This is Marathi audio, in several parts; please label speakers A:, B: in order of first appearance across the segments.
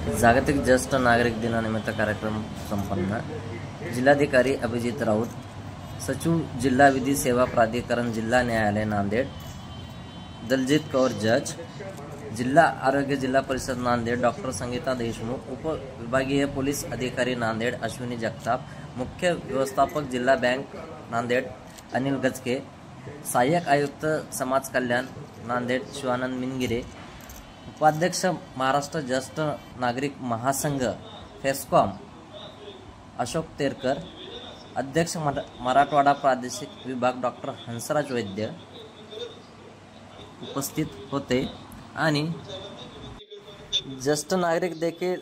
A: जागतिक ज्येष्ठ नागरिक दिनानिमित्त कार्यक्रम संपन्न। जिल्हाधिकारी अभिजित राऊत, सचिव जिल्हा विधी सेवा प्राधिकरण जिल्हा न्यायालय नांदेड, दलजीत कौर जज, जिल्हा आरोग्य जिल्हा परिषद नांदेड डॉक्टर संगीता देशमुख, उपविभागीय पोलीस अधिकारी नांदेड अश्विनी जगताप, मुख्य व्यवस्थापक जिल्हा बँक नांदेड अनिल गजके, सहाय्यक आयुक्त समाज कल्याण नांदेड शिवानंद मिनगिरे, उपाध्यक्ष महाराष्ट्र ज्येष्ठ नागरिक महासंघ फेस्कॉम अशोक तेरकर, अध्यक्ष मराठवाडा प्रादेशिक विभाग डॉक्टर हंसराज वैद्य उपस्थित होते आणि ज्येष्ठ नागरिक देखील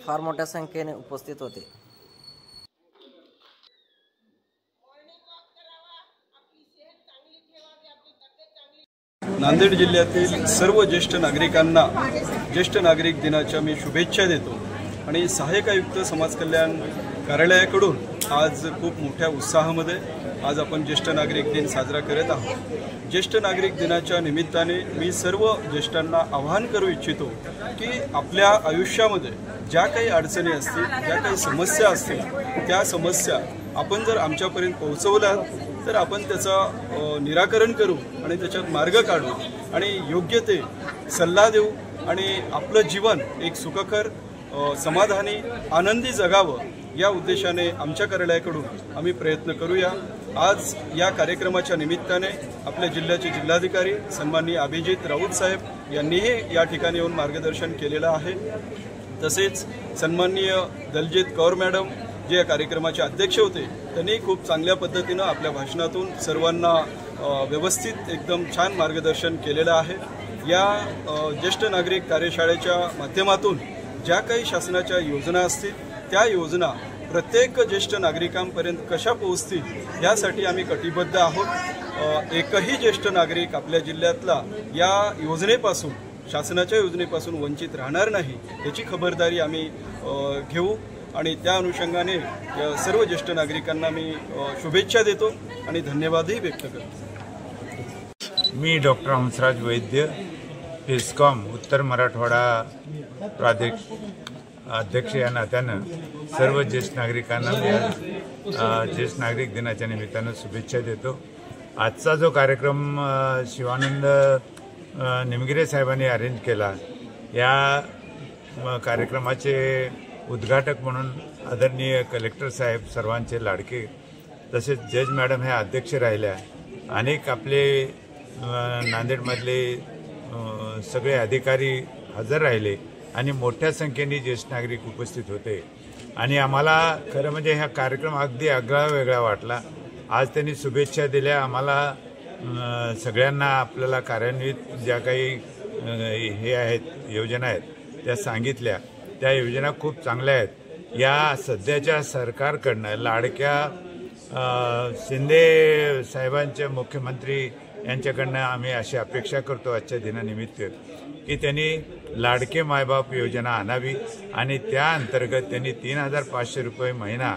A: फार मोठ्या संख्येने उपस्थित होते।
B: नांदेड जिल्ह्यातील सर्व ज्येष्ठ नागरिकांना ज्येष्ठ नागरिक दिनाच्या मी शुभेच्छा देतो आणि सहाय्यक आयुक्त समाज कल्याण कार्यालयाकडून आज खूप मोठ्या उत्साहामध्ये आज आपण ज्येष्ठ नागरिक दिन साजरा करत आहोत। ज्येष्ठ नागरिक दिनाच्या निमित्ताने मी सर्व ज्येष्ठांना आवाहन करू इच्छितो की आपल्या आयुष्यामध्ये ज्या काही अडचणी असतील, ज्या काही समस्या असतील, त्या समस्या आपण जर आमच्यापर्यंत पोहोचवल्या तर आपण त्याचं निराकरण करू आणि त्याच्यात मार्ग काढू आणि योग्य ते सल्ला देऊ आणि आपलं जीवन एक सुखकर समाधानी आनंदी जगावं या उद्देशाने आमच्या कार्यालयाकडून आम्ही प्रयत्न करूया। आज या कार्यक्रमाच्या निमित्ताने आपल्या जिल्ह्याचे जिल्हाधिकारी सन्माननीय अभिजित राऊत साहेब यांनीही या ठिकाणी येऊन मार्गदर्शन केलेलं आहे। तसेच सन्माननीय दलजीत कौर मॅडम जे या कार्यक्रमाचे अध्यक्ष होते त्यांनी खूप चांगल्या पद्धतीनं आपल्या भाषणातून सर्वांना व्यवस्थित एकदम छान मार्गदर्शन केलेलं आहे। या ज्येष्ठ नागरिक कार्यशाळेच्या माध्यमातून ज्या काही शासनाच्या योजना असतील त्या योजना प्रत्येक ज्येष्ठ नागरिकांपर्यंत कशा पोहोचतील यासाठी आम्ही कटिबद्ध आहोत। एकही ज्येष्ठ नागरिक आपल्या जिल्ह्यातला या योजनेपासून शासनाच्या योजनेपासून वंचित राहणार नाही याची खबरदारी आम्ही घेऊ आणि त्या अनुषंगाने सर्व ज्येष्ठ नागरिकांना मी शुभेच्छा देतो आणि धन्यवादही व्यक्त करतो।
C: मी डॉक्टर हंसराज वैद्य फेस्कॉम उत्तर मराठवाडा अध्यक्ष या नात्यानं सर्व ज्येष्ठ नागरिकांना मी ज्येष्ठ नागरिक दिनाच्या निमित्तानं शुभेच्छा देतो। आजचा जो कार्यक्रम शिवानंद निमगिरे साहेबांनी अरेंज केला या कार्यक्रमाचे उद्घाटक म्हणून आदरणीय कलेक्टर साहेब सर्वांचे लाडके तसेच जज मॅडम ह्या अध्यक्ष राहिल्या। अनेक आपले नांदेडमधले सगळे अधिकारी हजर राहिले आणि मोठ्या संख्येने ज्येष्ठ नागरिक उपस्थित होते आणि आम्हाला खरं म्हणजे हा कार्यक्रम अगदी आगळा वेगळा वाटला। आज त्यांनी शुभेच्छा दिल्या आम्हाला सगळ्यांना, आपल्याला कार्यान्वित ज्या काही हे आहेत योजना आहेत त्या सांगितल्या। त्या योजना खूप चांगल्या आहेत। या सध्याच्या सरकारकडनं लाडक्या शिंदे साहेबांच्या मुख्यमंत्री यांच्याकडनं आम्ही अशी अपेक्षा करतो आजच्या दिनानिमित्त की त्यांनी लाडके मायबाप योजना आणावी आणि त्या अंतर्गत त्यांनी 3500 रुपये महिना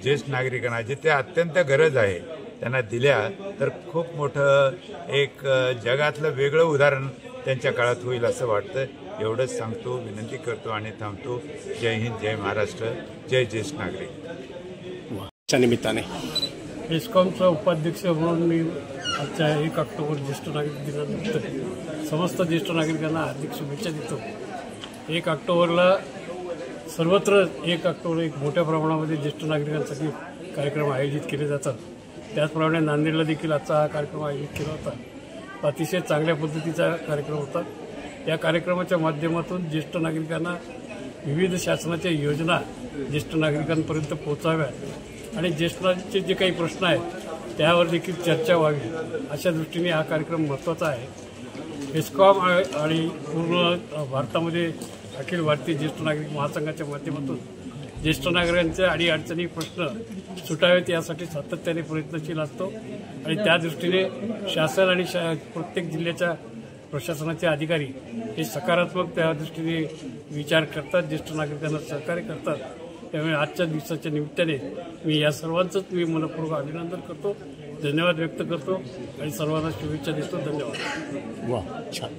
C: ज्येष्ठ नागरिकांना जिथे अत्यंत गरज आहे त्यांना दिल्या तर खूप मोठं एक जगातलं वेगळं उदाहरण त्यांच्या काळात होईल असं वाटतं। एवढंच सांगतो, विनंती करतो आणि थांबतो। जय हिंद, जय महाराष्ट्र, जय ज्येष्ठ नागरिक।
D: निमित्ताने फेस्कॉमचा उपाध्यक्ष म्हणून मी आजच्या 1 ऑक्टोबर ज्येष्ठ नागरिक दिनानिमित्त समस्त ज्येष्ठ नागरिकांना हार्दिक शुभेच्छा देतो। 1 ऑक्टोबरला सर्वत्र 1 ऑक्टोबर एक मोठ्या प्रमाणामध्ये ज्येष्ठ नागरिकांसाठी कार्यक्रम आयोजित केले जातात। त्याचप्रमाणे नांदेडला देखील आजचा हा कार्यक्रम आयोजित केला होता। अतिशय चांगल्या पद्धतीचा कार्यक्रम होता। या कार्यक्रमाच्या माध्यमातून ज्येष्ठ नागरिकांना विविध शासनाच्या योजना ज्येष्ठ नागरिकांपर्यंत पोहोचाव्यात आणि ज्येष्ठांचे जे काही प्रश्न आहेत त्यावर देखील चर्चा व्हावी अशा दृष्टीने हा कार्यक्रम महत्त्वाचा आहे। फेस्कॉम आणि पूर्ण भारतामध्ये अखिल भारतीय ज्येष्ठ नागरिक महासंघाच्या माध्यमातून ज्येष्ठ नागरिकांचे अडीअडचणी प्रश्न सुटावेत यासाठी सातत्याने प्रयत्नशील असतो आणि त्या दृष्टीने शासन आणि प्रत्येक जिल्ह्याच्या प्रशासनाचे अधिकारी हे सकारात्मक त्या दृष्टीने विचार करतात, ज्येष्ठ नागरिकांना सहकार्य करतात। त्यामुळे आजच्या दिवसाच्या निमित्ताने मी या सर्वांचंच मी मनपूर्वक अभिनंदन करतो, धन्यवाद व्यक्त करतो आणि सर्वांना शुभेच्छा देतो। धन्यवाद।
E: वाह, छान।